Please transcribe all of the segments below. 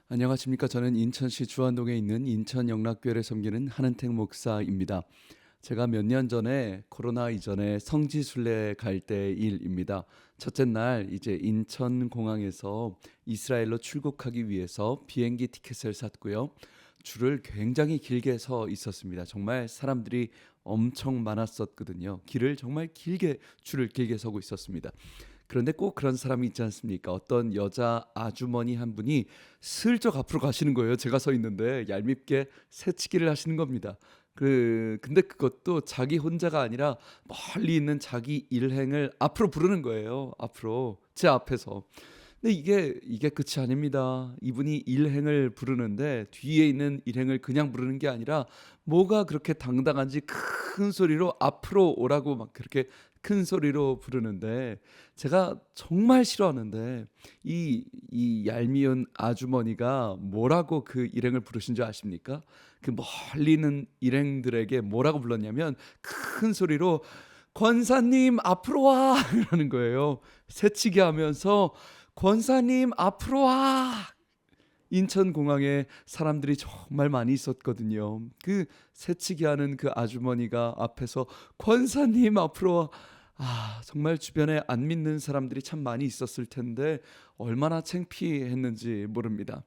안녕하십니까. 저는 인천시 주안동에 있는 인천영락교회를 섬기는 한은택 목사입니다. 제가 몇 년 전에 코로나 이전에 성지순례 갈 때 일입니다. 첫째 날 이제 인천공항에서 이스라엘로 출국하기 위해서 비행기 티켓을 샀고요. 줄을 굉장히 길게 서 있었습니다. 정말 사람들이 엄청 많았었거든요. 줄을 길게 서고 있었습니다. 그런데 꼭 그런 사람이 있지 않습니까? 어떤 여자 아주머니 한 분이 슬쩍 앞으로 가시는 거예요. 제가 서 있는데 얄밉게 새치기를 하시는 겁니다. 근데 그것도 자기 혼자가 아니라 멀리 있는 자기 일행을 앞으로 부르는 거예요. 앞으로 제 앞에서. 근데 이게 끝이 아닙니다. 이분이 일행을 부르는데 뒤에 있는 일행을 그냥 부르는 게 아니라 뭐가 그렇게 당당한지 큰 소리로 앞으로 오라고 막 그렇게 큰 소리로 부르는데 제가 정말 싫어하는데 이 얄미운 아주머니가 뭐라고 그 일행을 부르신 줄 아십니까? 그 멀리 있는 일행들에게 뭐라고 불렀냐면 큰 소리로 권사님 앞으로 와 이러는 거예요. 새치기 하면서 권사님 앞으로 와. 인천공항에 사람들이 정말 많이 있었거든요. 그 새치기하는 그 아주머니가 앞에서 권사님 앞으로 와. 정말 주변에 안 믿는 사람들이 참 많이 있었을 텐데 얼마나 창피했는지 모릅니다.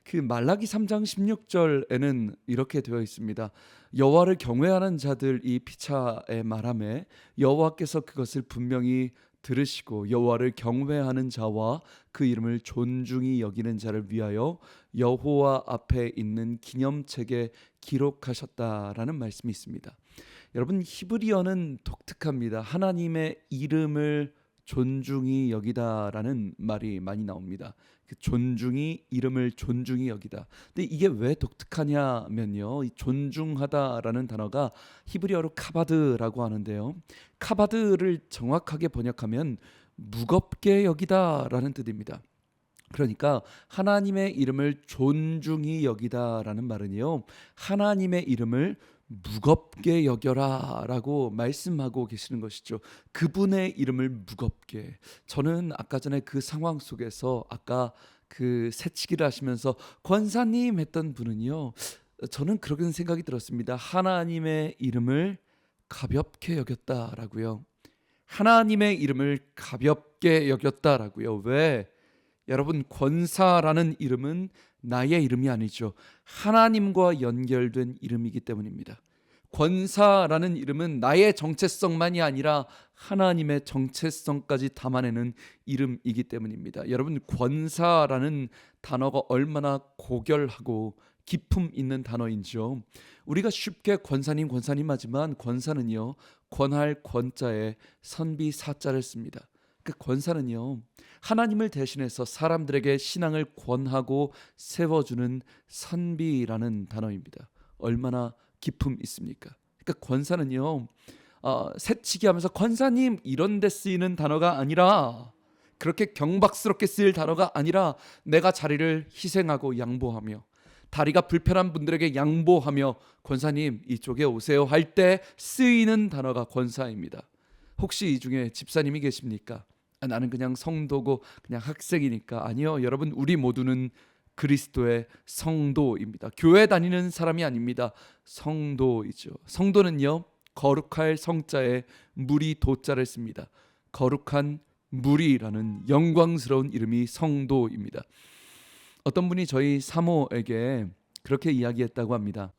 그 말라기 3장 16절에는 이렇게 되어 있습니다. 여호와를 경외하는 자들 이 피차의 말하매 여호와께서 그것을 분명히 들으시고 여호와를 경외하는 자와 그 이름을 존중히 여기는 자를 위하여 여호와 앞에 있는 기념책에 기록하셨다라는 말씀이 있습니다. 여러분 히브리어는 독특합니다. 하나님의 이름을 존중히 여기다라는 말이 많이 나옵니다. 그 존중이 이름을 존중히 여기다. 근데 이게 왜 독특하냐면요. 이 존중하다라는 단어가 히브리어로 카바드라고 하는데요. 카바드를 정확하게 번역하면 무겁게 여기다라는 뜻입니다. 그러니까 하나님의 이름을 존중히 여기다라는 말은요. 하나님의 이름을 무겁게 여겨라라고 말씀하고 계시는 것이죠. 그분의 이름을 무겁게. 저는 아까 전에 그 상황 속에서 아까 그 새치기를 하시면서 권사님 했던 분은요. 저는 그런 생각이 들었습니다. 하나님의 이름을 가볍게 여겼다라고요. 하나님의 이름을 가볍게 여겼다라고요. 왜? 여러분 권사라는 이름은 나의 이름이 아니죠. 하나님과 연결된 이름이기 때문입니다. 권사라는 이름은 나의 정체성만이 아니라 하나님의 정체성까지 담아내는 이름이기 때문입니다. 여러분 권사라는 단어가 얼마나 고결하고 기품 있는 단어인지요. 우리가 쉽게 권사님 하지만 권사는요. 권할 권자에 선비 사자를 씁니다. 그 권사는요. 하나님을 대신해서 사람들에게 신앙을 권하고 세워주는 선비라는 단어입니다. 얼마나 기품 있습니까? 그러니까 권사는요. 새치기 하면서 권사님 이런 데 쓰이는 단어가 아니라 그렇게 경박스럽게 쓰일 단어가 아니라 내가 자리를 희생하고 양보하며 다리가 불편한 분들에게 양보하며 권사님 이쪽에 오세요 할 때 쓰이는 단어가 권사입니다. 혹시 이 중에 집사님이 계십니까? 나는 그냥 성도고 그냥 학생이니까. 아니요. 여러분 우리 모두는 그리스도의 성도입니다. 교회 다니는 사람이 아닙니다. 성도이죠. 성도는요. 거룩할 성자에 무리 도자를 씁니다. 거룩한 무리라는 영광스러운 이름이 성도입니다. 어떤 분이 저희 사모에게 그렇게 이야기했다고 합니다.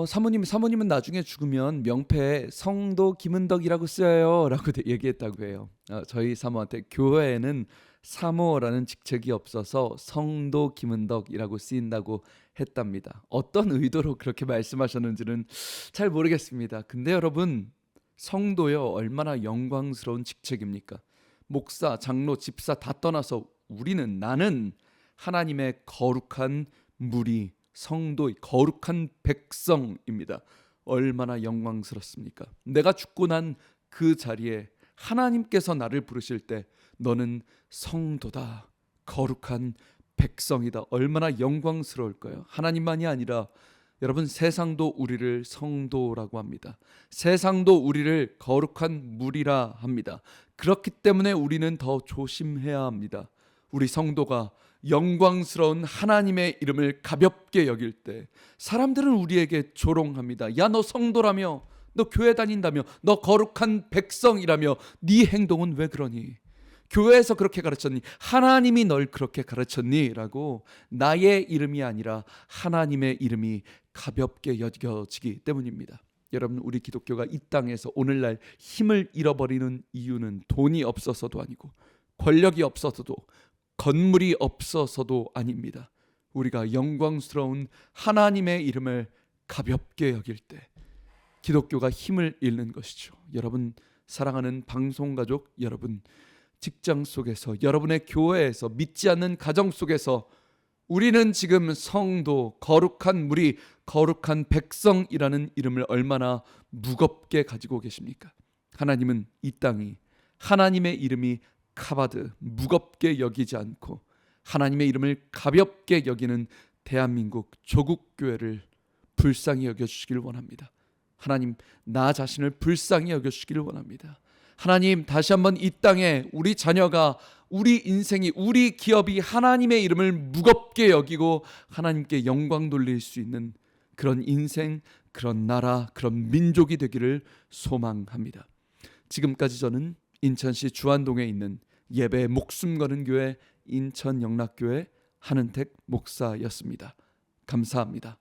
사모님은 나중에 죽으면 명패에 성도 김은덕이라고 쓰여요라고 얘기했다고 해요. 저희 사모한테 교회에는 사모라는 직책이 없어서 성도 김은덕이라고 쓰인다고 했답니다. 어떤 의도로 그렇게 말씀하셨는지는 잘 모르겠습니다. 근데 여러분 성도요 얼마나 영광스러운 직책입니까? 목사, 장로, 집사 다 떠나서 나는 하나님의 거룩한 무리 성도의 거룩한 백성입니다. 얼마나 영광스럽습니까? 내가 죽고 난 그 자리에 하나님께서 나를 부르실 때 너는 성도다. 거룩한 백성이다. 얼마나 영광스러울까요? 하나님만이 아니라 여러분 세상도 우리를 성도라고 합니다. 세상도 우리를 거룩한 무리라 합니다. 그렇기 때문에 우리는 더 조심해야 합니다. 우리 성도가 영광스러운 하나님의 이름을 가볍게 여길 때 사람들은 우리에게 조롱합니다. 야, 너 성도라며, 너 교회 다닌다며, 너 거룩한 백성이라며, 네 행동은 왜 그러니? 교회에서 그렇게 가르쳤니? 하나님이 널 그렇게 가르쳤니? 라고 나의 이름이 아니라 하나님의 이름이 가볍게 여겨지기 때문입니다. 여러분, 우리 기독교가 이 땅에서 오늘날 힘을 잃어버리는 이유는 돈이 없어서도 아니고 권력이 없어서도 건물이 없어서도 아닙니다. 우리가 영광스러운 하나님의 이름을 가볍게 여길 때 기독교가 힘을 잃는 것이죠. 여러분, 사랑하는 방송가족 여러분, 직장 속에서, 여러분의 교회에서, 믿지 않는 가정 속에서 우리는 지금 성도, 거룩한 무리, 거룩한 백성이라는 이름을 얼마나 무겁게 가지고 계십니까? 하나님은 이 땅이 하나님의 이름이 카바드, 무겁게 여기지 않고 하나님의 이름을 가볍게 여기는 대한민국 조국교회를 불쌍히 여겨주시길 원합니다. 하나님, 나 자신을 불쌍히 여겨주시길 원합니다. 하나님, 다시 한번 이 땅에 우리 자녀가, 우리 인생이, 우리 기업이 하나님의 이름을 무겁게 여기고 하나님께 영광 돌릴 수 있는 그런 인생, 그런 나라, 그런 민족이 되기를 소망합니다. 지금까지 저는 인천시 주안동에 있는 예배에 목숨 거는 교회 인천영락교회 한은택 목사였습니다. 감사합니다.